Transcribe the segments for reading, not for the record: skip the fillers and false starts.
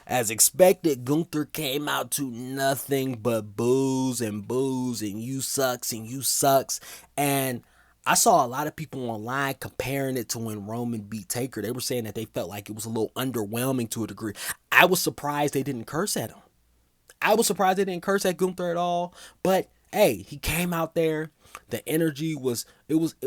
As expected, Gunther came out to nothing but boos and boos and you sucks and you sucks. And I saw a lot of people online comparing it to when Roman beat Taker. They were saying that they felt like it was a little underwhelming to a degree. I was surprised they didn't curse at him. I was surprised they didn't curse at Gunther at all. But hey, he came out there. The energy was,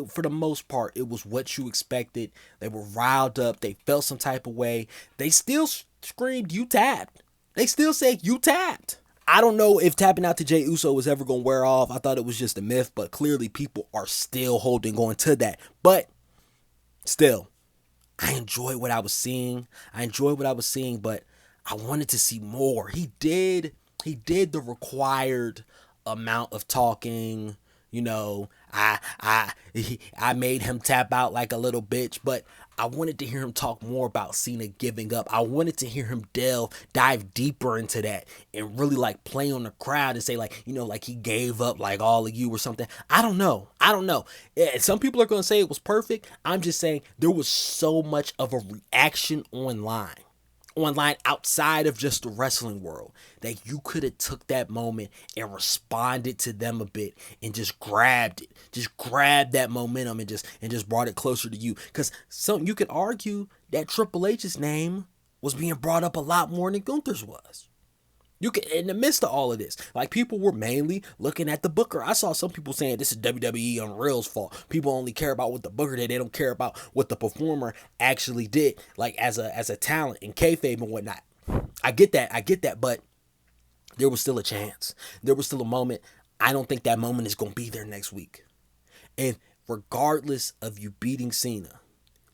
for the most part, it was what you expected. They were riled up. They felt some type of way. They still screamed, "You tapped." They still say, "You tapped." I don't know if tapping out to Jey Uso was ever going to wear off. I thought it was just a myth, but clearly people are still holding on to that. But still, I enjoyed what I was seeing. But I wanted to see more. He did the required amount of talking. I made him tap out like a little bitch, but I wanted to hear him talk more about Cena giving up. I wanted to hear him dive deeper into that and really like play on the crowd and say like he gave up like all of you or something. I don't know. Some people are going to say it was perfect. I'm just saying there was so much of a reaction online outside of just the wrestling world that you could have took that moment and responded to them a bit and just grabbed that momentum and just brought it closer to you, because you could argue that Triple H's name was being brought up a lot more than Gunther's was. You can, in the midst of all of this, like people were mainly looking at the booker. I saw some people saying this is WWE Unreal's fault. People only care about what the booker did. They don't care about what the performer actually did, like as a talent in kayfabe and whatnot. I get that, but there was still a chance. There was still a moment. I don't think that moment is going to be there next week. And regardless of you beating Cena,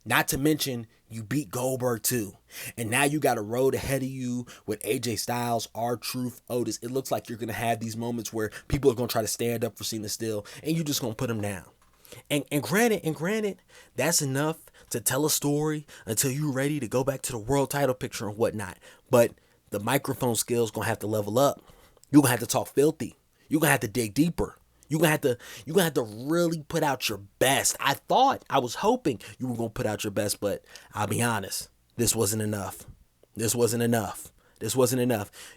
not to mention you beat Goldberg too, and now you got a road ahead of you with AJ Styles, R-Truth, Otis. It looks like you're going to have these moments where people are going to try to stand up for Cena still, and you're just going to put them down. And granted, that's enough to tell a story until you're ready to go back to the world title picture and whatnot. But the microphone skills going to have to level up. You're going to have to talk filthy. You're going to have to dig deeper. You're gonna have to really put out your best. I was hoping you were gonna put out your best, but I'll be honest, this wasn't enough.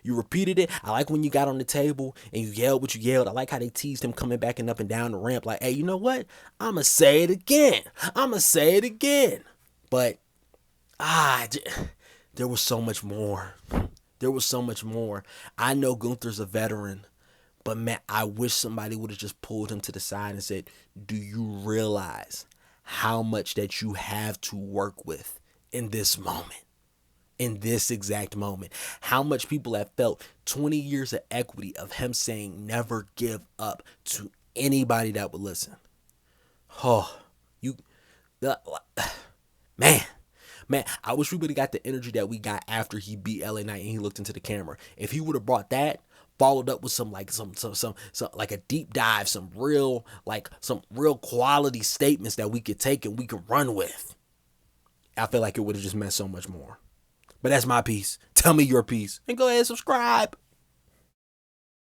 You repeated it. I like when you got on the table and you yelled what you yelled. I like how they teased him coming back and up and down the ramp. Like, hey, you know what? I'ma say it again. But there was so much more. I know Gunther's a veteran. But man, I wish somebody would have just pulled him to the side and said, do you realize how much that you have to work with in this moment? In this exact moment. How much people have felt 20 years of equity of him saying never give up to anybody that would listen. Man, I wish we would have got the energy that we got after he beat LA Knight and he looked into the camera. If he would have brought that, followed up with some like a deep dive, some real quality statements that we could take and we could run with, I feel like it would have just meant so much more. But that's my piece. Tell me your piece and go ahead and subscribe.